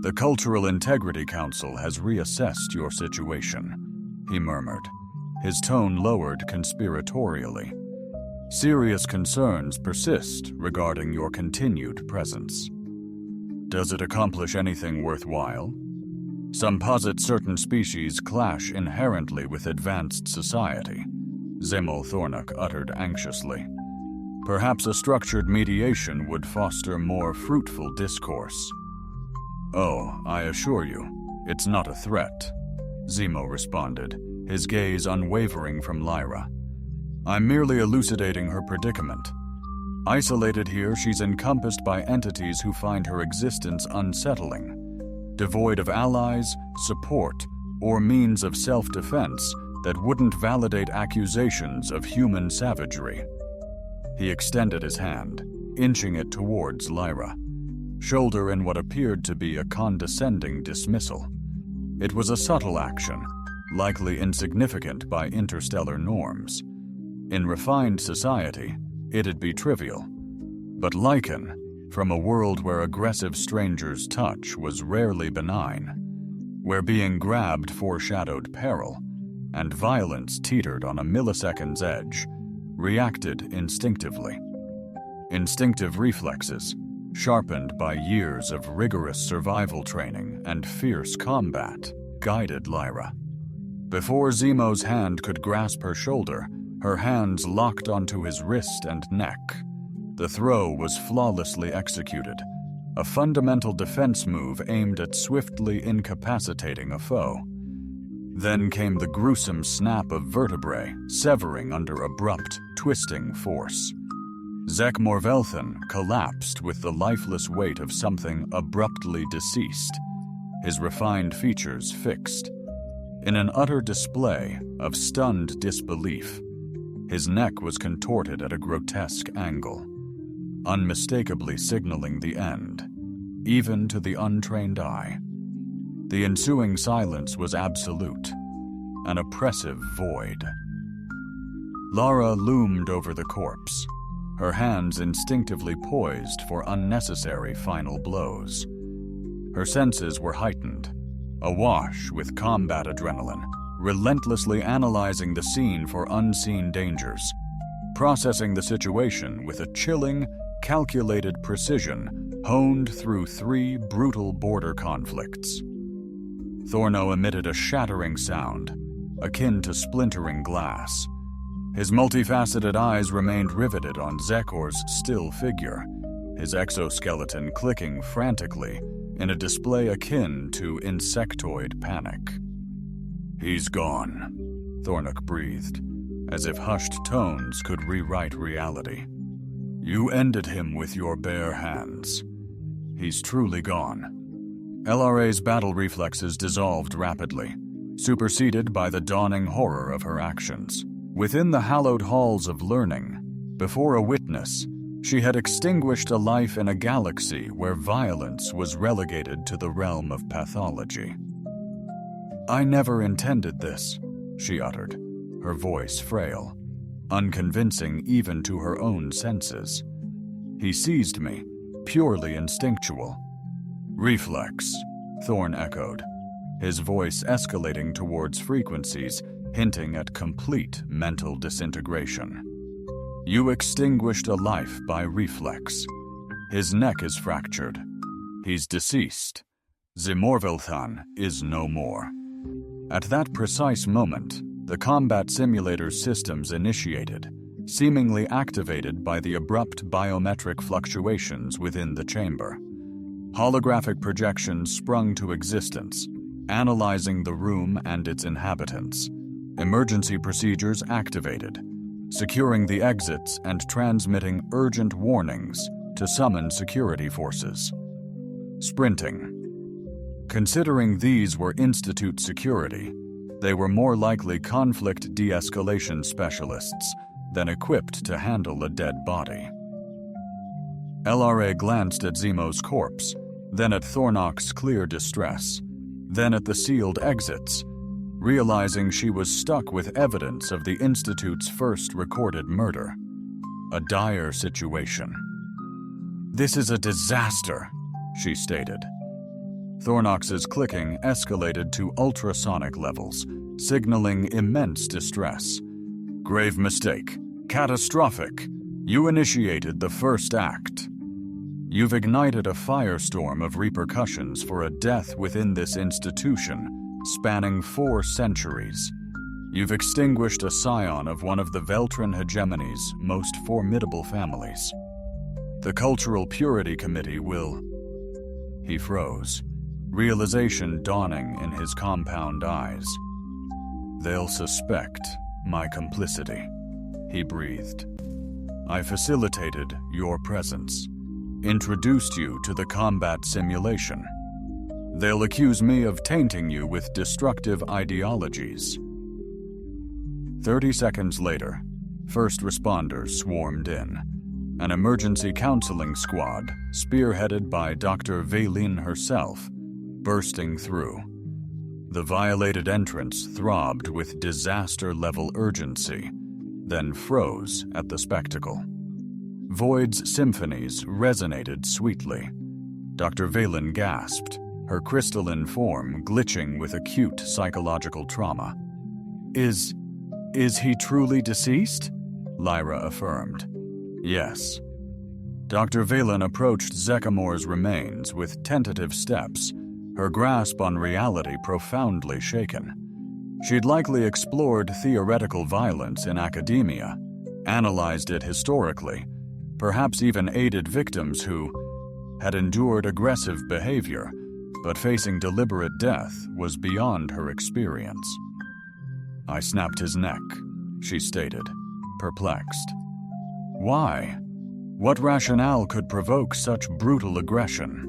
"The Cultural Integrity Council has reassessed your situation," he murmured, his tone lowered conspiratorially. "Serious concerns persist regarding your continued presence." "Does it accomplish anything worthwhile?" "Some posit certain species clash inherently with advanced society," Zemo Thornock uttered anxiously. "Perhaps a structured mediation would foster more fruitful discourse." "Oh, I assure you, it's not a threat," Zemo responded, his gaze unwavering from Lyra. "I'm merely elucidating her predicament. Isolated here, she's encompassed by entities who find her existence unsettling. Devoid of allies, support, or means of self-defense that wouldn't validate accusations of human savagery." He extended his hand, inching it towards Lyra, shoulder in what appeared to be a condescending dismissal. It was a subtle action, likely insignificant by interstellar norms. In refined society, it'd be trivial. But Lycan, from a world where aggressive strangers' touch was rarely benign, where being grabbed foreshadowed peril, and violence teetered on a millisecond's edge, reacted instinctively. Instinctive reflexes, sharpened by years of rigorous survival training and fierce combat, guided Lyra. Before Zemo's hand could grasp her shoulder, her hands locked onto his wrist and neck. The throw was flawlessly executed, a fundamental defense move aimed at swiftly incapacitating a foe. Then came the gruesome snap of vertebrae, severing under abrupt, twisting force. Zek Morvelthan collapsed with the lifeless weight of something abruptly deceased, his refined features fixed. In an utter display of stunned disbelief, his neck was contorted at a grotesque angle, unmistakably signaling the end, even to the untrained eye. The ensuing silence was absolute, an oppressive void. Lara loomed over the corpse, her hands instinctively poised for unnecessary final blows. Her senses were heightened, awash with combat adrenaline, relentlessly analyzing the scene for unseen dangers, processing the situation with a chilling, calculated precision honed through 3 brutal border conflicts. Thorno emitted a shattering sound, akin to splintering glass. His multifaceted eyes remained riveted on Zekor's still figure, his exoskeleton clicking frantically in a display akin to insectoid panic. "He's gone," Thornock breathed, as if hushed tones could rewrite reality. "You ended him with your bare hands. He's truly gone." LRA's battle reflexes dissolved rapidly, superseded by the dawning horror of her actions. Within the hallowed halls of learning, before a witness, she had extinguished a life in a galaxy where violence was relegated to the realm of pathology. "I never intended this," she uttered, her voice frail, unconvincing even to her own senses. "He seized me, purely instinctual." "Reflex," Thorn echoed, his voice escalating towards frequencies hinting at complete mental disintegration. "You extinguished a life by reflex. His neck is fractured. He's deceased. Zimorvilthan is no more." At that precise moment, the combat simulator's systems initiated, seemingly activated by the abrupt biometric fluctuations within the chamber. Holographic projections sprung to existence, analyzing the room and its inhabitants. Emergency procedures activated, securing the exits and transmitting urgent warnings to summon security forces. Sprinting. Considering these were Institute security, they were more likely conflict de-escalation specialists than equipped to handle a dead body. LRA glanced at Zemo's corpse, then at Thornock's clear distress, then at the sealed exits, realizing she was stuck with evidence of the Institute's first recorded murder. a dire situation. "This is a disaster," she stated. Thornox's clicking escalated to ultrasonic levels, signaling immense distress. "Grave mistake. Catastrophic. You initiated the first act. You've ignited a firestorm of repercussions for a death within this institution, spanning 4 centuries. You've extinguished a scion of one of the Veltran hegemony's most formidable families. The Cultural Purity Committee will..." He froze, realization dawning in his compound eyes. "They'll suspect my complicity," he breathed. "I facilitated your presence, introduced you to the combat simulation. They'll accuse me of tainting you with destructive ideologies." 30 seconds later, first responders swarmed in. An emergency counseling squad, spearheaded by Dr. Vaylin herself, bursting through. The violated entrance throbbed with disaster-level urgency, then froze at the spectacle. Void's symphonies resonated sweetly. Dr. Vaylin gasped, her crystalline form glitching with acute psychological trauma. Is he truly deceased?" Lyra affirmed. "Yes." Dr. Vaylin approached Zekamor's remains with tentative steps, her grasp on reality profoundly shaken. She'd likely explored theoretical violence in academia, analyzed it historically, perhaps even aided victims who had endured aggressive behavior, but facing deliberate death was beyond her experience. "I snapped his neck," she stated, perplexed. "Why? What rationale could provoke such brutal aggression?"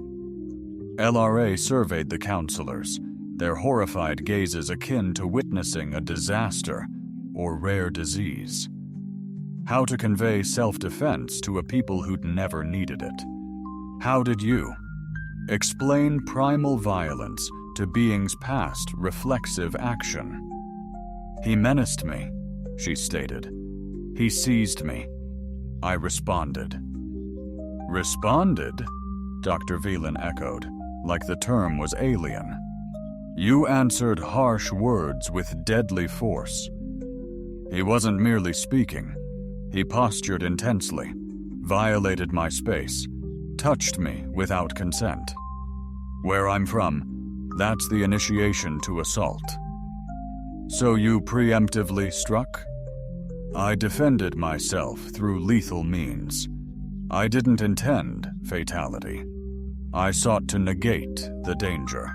LRA surveyed the counselors, their horrified gazes akin to witnessing a disaster or rare disease. How to convey self-defense to a people who'd never needed it? How did you explain primal violence to beings past reflexive action? "He menaced me," she stated. "He seized me. I responded." "Responded?" Dr. Vaylin echoed, like the term was alien. "You answered harsh words with deadly force." "He wasn't merely speaking. He postured intensely, violated my space, touched me without consent. Where I'm from, that's the initiation to assault." "So you preemptively struck?" "I defended myself through lethal means. I didn't intend fatality. I sought to negate the danger."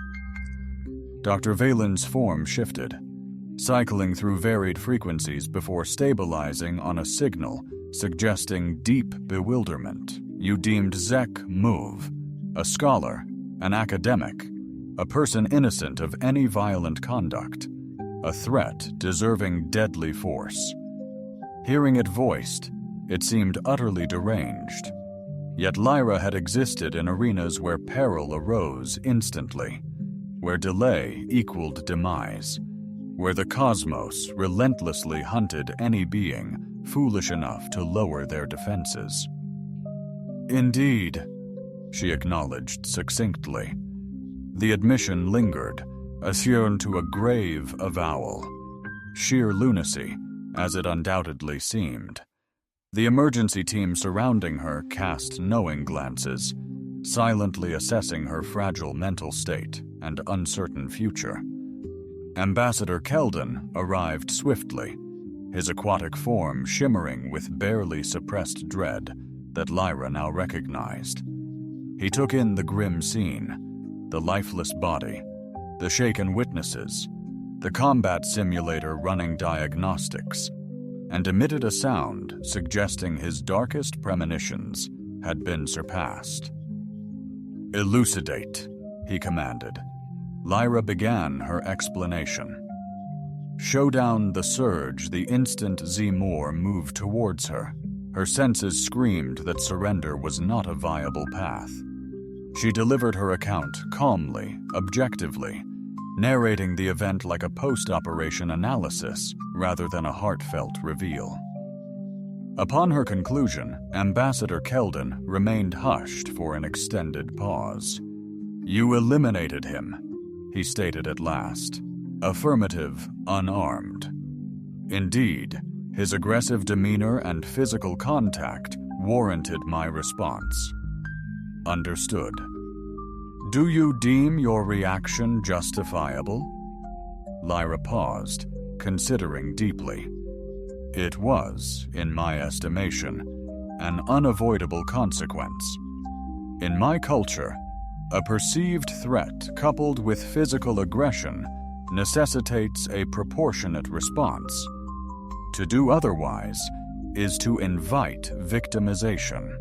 Dr. Vaylin's form shifted, cycling through varied frequencies before stabilizing on a signal suggesting deep bewilderment. "You deemed Zek Move, a scholar, an academic, a person innocent of any violent conduct, a threat deserving deadly force." Hearing it voiced, it seemed utterly deranged. Yet Lyra had existed in arenas where peril arose instantly, where delay equaled demise, where the cosmos relentlessly hunted any being foolish enough to lower their defenses. "Indeed," she acknowledged succinctly. The admission lingered, attuned to a grave avowal. Sheer lunacy, as it undoubtedly seemed. The emergency team surrounding her cast knowing glances, silently assessing her fragile mental state and uncertain future. Ambassador Keldon arrived swiftly, his aquatic form shimmering with barely suppressed dread that Lyra now recognized. He took in the grim scene, the lifeless body, the shaken witnesses, the combat simulator running diagnostics, and emitted a sound suggesting his darkest premonitions had been surpassed. "Elucidate," he commanded. Lyra began her explanation. Show down the surge the instant Zemore moved towards her. Her senses screamed that surrender was not a viable path. She delivered her account calmly, objectively, narrating the event like a post-operation analysis rather than a heartfelt reveal. Upon her conclusion, Ambassador Keldon remained hushed for an extended pause. "You eliminated him," he stated at last. "Affirmative, unarmed." Indeed, his aggressive demeanor and physical contact warranted my response. "Understood. Do you deem your reaction justifiable?" Lyra paused, considering deeply. It was, in my estimation, an unavoidable consequence. In my culture, a perceived threat coupled with physical aggression necessitates a proportionate response. To do otherwise is to invite victimization.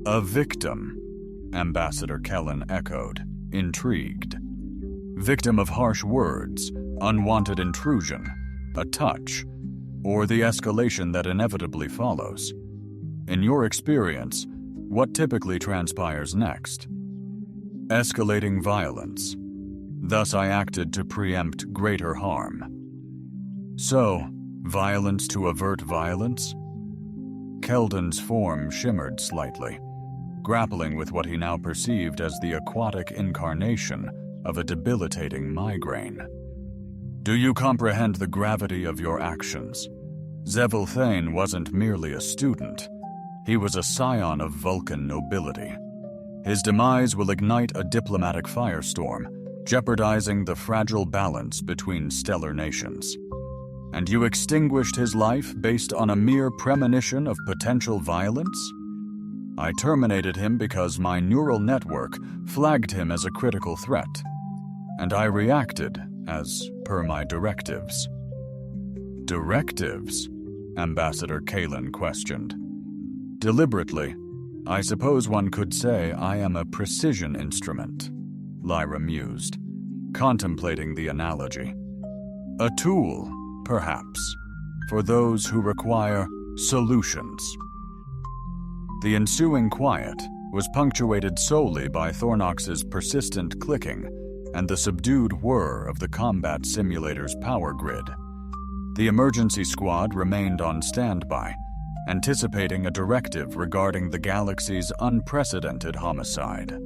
"A victim," Ambassador Kellen echoed, intrigued. "Victim of harsh words, unwanted intrusion, a touch, or the escalation that inevitably follows. In your experience, what typically transpires next?" "Escalating violence. Thus I acted to preempt greater harm." "So, violence to avert violence?" Keldon's form shimmered slightly, grappling with what he now perceived as the aquatic incarnation of a debilitating migraine. "Do you comprehend the gravity of your actions? Zevil Thane wasn't merely a student. He was a scion of Vulcan nobility. His demise will ignite a diplomatic firestorm, jeopardizing the fragile balance between stellar nations. And you extinguished his life based on a mere premonition of potential violence? I terminated him because my neural network flagged him as a critical threat, and I reacted as per my directives." "Directives?" Ambassador Kalen questioned. "Deliberately, I suppose one could say I am a precision instrument," Lyra mused, contemplating the analogy. "A tool, perhaps, for those who require solutions." The ensuing quiet was punctuated solely by Thornox's persistent clicking and the subdued whir of the combat simulator's power grid. The emergency squad remained on standby, anticipating a directive regarding the galaxy's unprecedented homicide.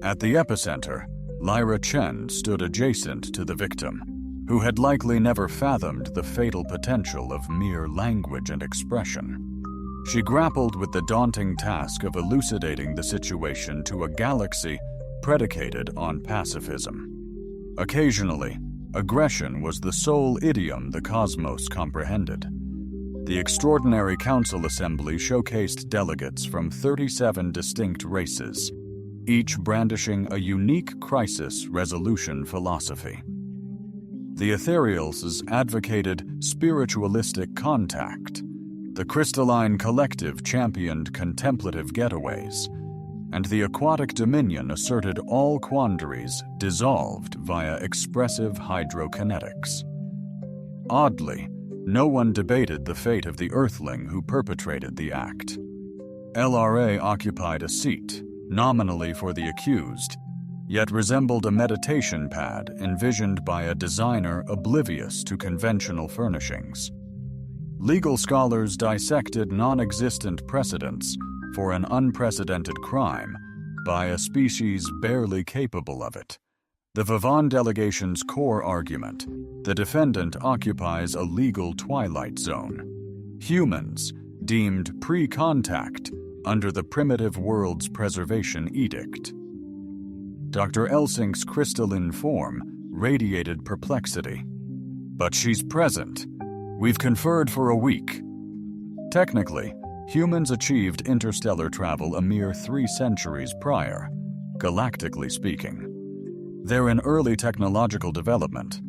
At the epicenter, Lyra Chen stood adjacent to the victim, who had likely never fathomed the fatal potential of mere language and expression. She grappled with the daunting task of elucidating the situation to a galaxy predicated on pacifism. Occasionally, aggression was the sole idiom the cosmos comprehended. The Extraordinary Council Assembly showcased delegates from 37 distinct races, each brandishing a unique crisis resolution philosophy. The Ethereals advocated spiritualistic contact. The Crystalline Collective championed contemplative getaways, and the Aquatic Dominion asserted all quandaries dissolved via expressive hydrokinetics. Oddly, no one debated the fate of the Earthling who perpetrated the act. LRA occupied a seat, nominally for the accused, yet resembled a meditation pad envisioned by a designer oblivious to conventional furnishings. Legal scholars dissected non-existent precedents for an unprecedented crime by a species barely capable of it. The Vivant delegation's core argument: the defendant occupies a legal twilight zone. Humans, deemed pre-contact under the primitive world's preservation edict. Dr. Elsink's crystalline form radiated perplexity. "But she's present. We've conferred for a week." Technically, humans achieved interstellar travel a mere 3 centuries prior, galactically speaking. They're in early technological development.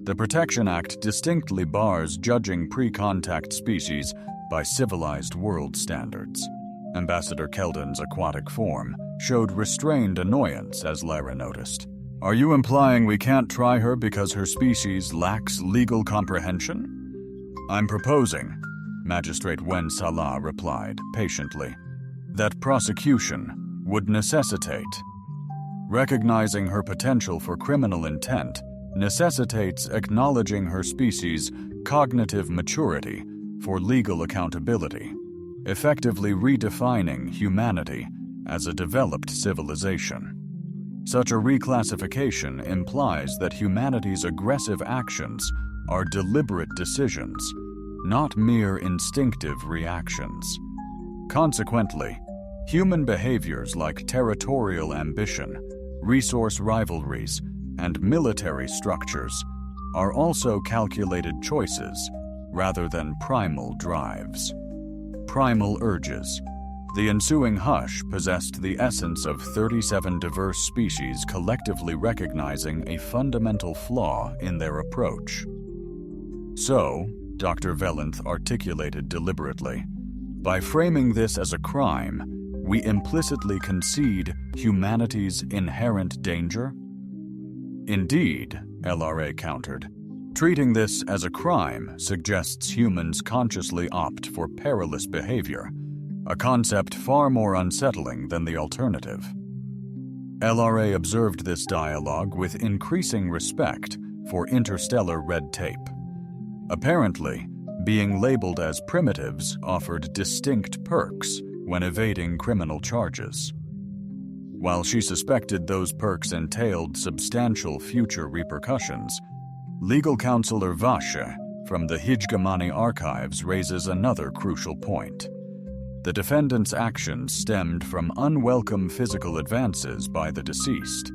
The Protection Act distinctly bars judging pre-contact species by civilized world standards. Ambassador Keldon's aquatic form showed restrained annoyance as Lyra noticed. "Are you implying we can't try her because her species lacks legal comprehension?" "I'm proposing," Magistrate Wen Salah replied patiently, "that prosecution would necessitate. Recognizing her potential for criminal intent necessitates acknowledging her species' cognitive maturity for legal accountability, effectively redefining humanity as a developed civilization. Such a reclassification implies that humanity's aggressive actions are deliberate decisions, not mere instinctive reactions. Consequently, human behaviors like territorial ambition, resource rivalries, and military structures are also calculated choices rather than primal drives. Primal urges. The ensuing hush possessed the essence of 37 diverse species collectively recognizing a fundamental flaw in their approach. So, Dr. Velenth articulated deliberately, by framing this as a crime, we implicitly concede humanity's inherent danger? Indeed, LRA countered. Treating this as a crime suggests humans consciously opt for perilous behavior, a concept far more unsettling than the alternative. LRA observed this dialogue with increasing respect for interstellar red tape. Apparently, being labeled as primitives offered distinct perks when evading criminal charges. While she suspected those perks entailed substantial future repercussions, legal counselor Vashe from the Hijgamani archives raises another crucial point. The defendant's actions stemmed from unwelcome physical advances by the deceased.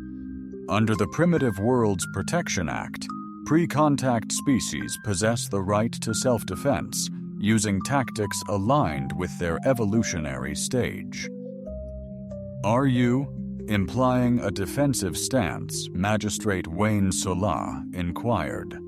Under the Primitive Worlds Protection Act, pre-contact species possess the right to self-defense, using tactics aligned with their evolutionary stage. Are you implying a defensive stance? Magistrate Wayne Sola inquired.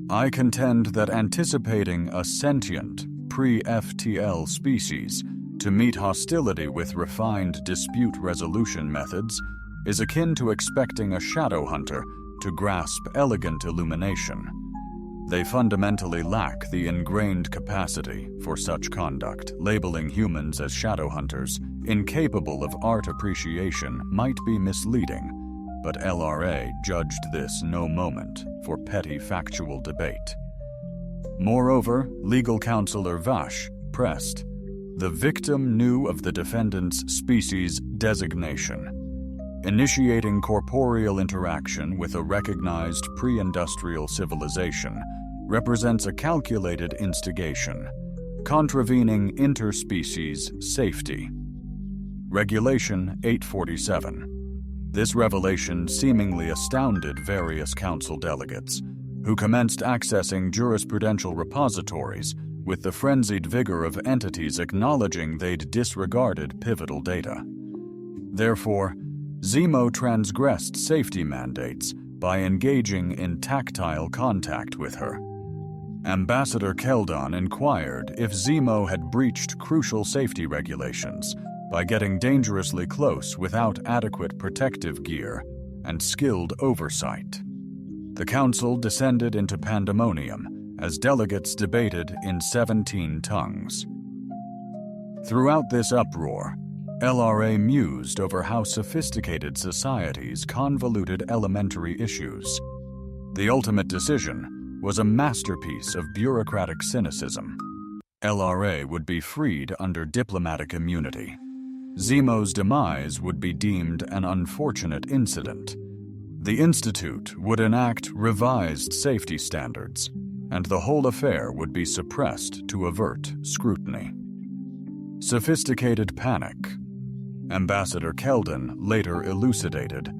I contend that anticipating a sentient, pre-FTL species to meet hostility with refined dispute resolution methods is akin to expecting a shadow hunter to grasp elegant illumination. They fundamentally lack the ingrained capacity for such conduct. Labeling humans as shadow hunters, incapable of art appreciation, might be misleading, but LRA judged this no moment for petty factual debate. Moreover, legal counselor Vash pressed, the victim knew of the defendant's species designation. Initiating corporeal interaction with a recognized pre-industrial civilization represents a calculated instigation, contravening interspecies safety. Regulation 847. This revelation seemingly astounded various council delegates, who commenced accessing jurisprudential repositories with the frenzied vigor of entities acknowledging they'd disregarded pivotal data. Therefore, Zemo transgressed safety mandates by engaging in tactile contact with her. Ambassador Keldon inquired if Zemo had breached crucial safety regulations by getting dangerously close without adequate protective gear and skilled oversight. The council descended into pandemonium as delegates debated in 17 tongues. Throughout this uproar, LRA mused over how sophisticated societies convoluted elementary issues. The ultimate decision was a masterpiece of bureaucratic cynicism. LRA would be freed under diplomatic immunity. Zemo's demise would be deemed an unfortunate incident. The Institute would enact revised safety standards, and the whole affair would be suppressed to avert scrutiny. Sophisticated panic. Ambassador Keldon later elucidated,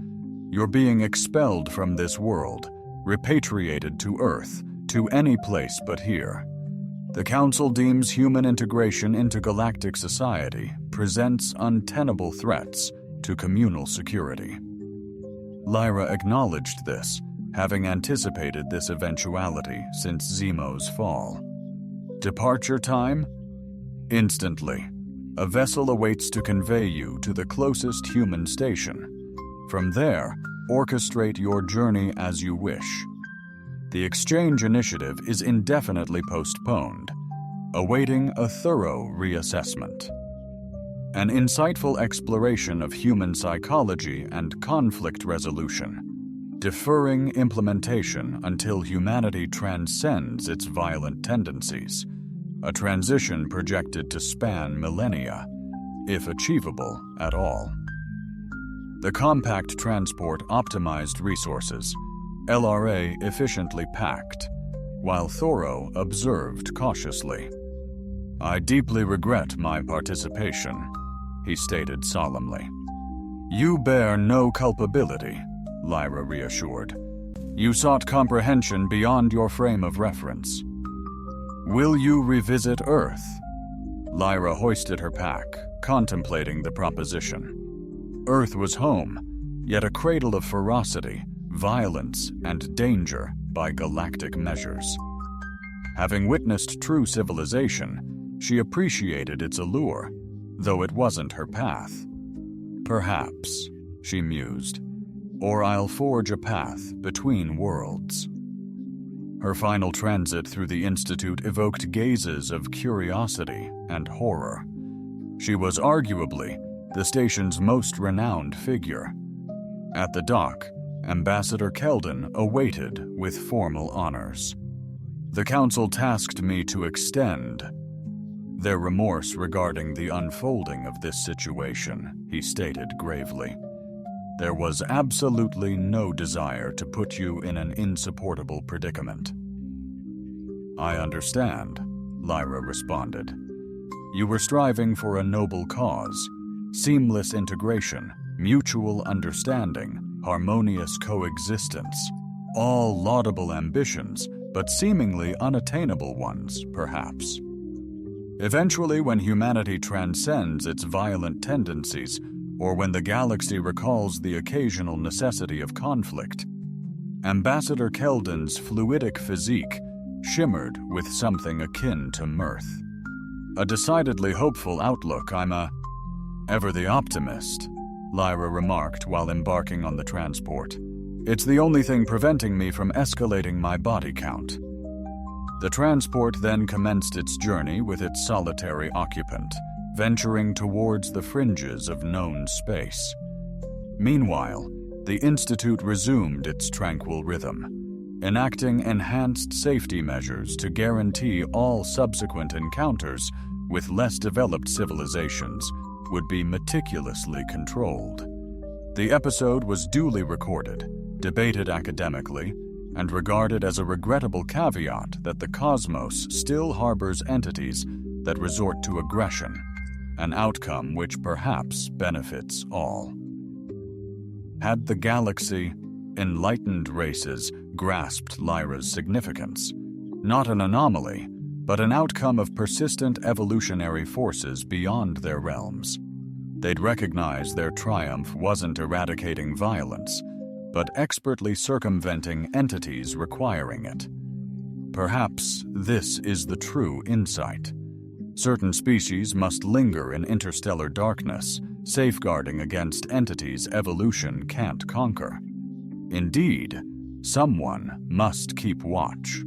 "You're being expelled from this world, repatriated to Earth, to any place but here. The Council deems human integration into galactic society presents untenable threats to communal security." Lyra acknowledged this, having anticipated this eventuality since Zemo's fall. Departure time? Instantly. A vessel awaits to convey you to the closest human station. From there, orchestrate your journey as you wish. The exchange initiative is indefinitely postponed, awaiting a thorough reassessment. An insightful exploration of human psychology and conflict resolution, deferring implementation until humanity transcends its violent tendencies. a transition projected to span millennia, if achievable at all. The compact transport optimized resources, LRA efficiently packed, while Thoro observed cautiously. "I deeply regret my participation," he stated solemnly. "You bear no culpability," Lyra reassured. "You sought comprehension beyond your frame of reference. Will you revisit Earth?" Lyra hoisted her pack, contemplating the proposition. Earth was home, yet a cradle of ferocity, violence, and danger by galactic measures. Having witnessed true civilization, she appreciated its allure, though it wasn't her path. "Perhaps," she mused, "or I'll forge a path between worlds." Her final transit through the Institute evoked gazes of curiosity and horror. She was arguably the station's most renowned figure. At the dock, Ambassador Keldon awaited with formal honors. "The Council tasked me to extend their remorse regarding the unfolding of this situation," he stated gravely. "There was absolutely no desire to put you in an insupportable predicament." "I understand," Lyra responded. "You were striving for a noble cause, seamless integration, mutual understanding, harmonious coexistence, all laudable ambitions, but seemingly unattainable ones, perhaps. Eventually, when humanity transcends its violent tendencies, or when the galaxy recalls the occasional necessity of conflict, Ambassador Keldon's fluidic physique shimmered with something akin to mirth. A decidedly hopeful outlook. I'm ever the optimist," Lyra remarked while embarking on the transport. "It's the only thing preventing me from escalating my body count." The transport then commenced its journey with its solitary occupant, venturing towards the fringes of known space. Meanwhile, the Institute resumed its tranquil rhythm, enacting enhanced safety measures to guarantee all subsequent encounters with less developed civilizations would be meticulously controlled. The episode was duly recorded, debated academically, and regarded as a regrettable caveat that the cosmos still harbors entities that resort to aggression, an outcome which perhaps benefits all. Had the galaxy, enlightened races, grasped Lyra's significance, not an anomaly, but an outcome of persistent evolutionary forces beyond their realms, they'd recognize their triumph wasn't eradicating violence, but expertly circumventing entities requiring it. Perhaps this is the true insight. Certain species must linger in interstellar darkness, safeguarding against entities evolution can't conquer. Indeed, someone must keep watch.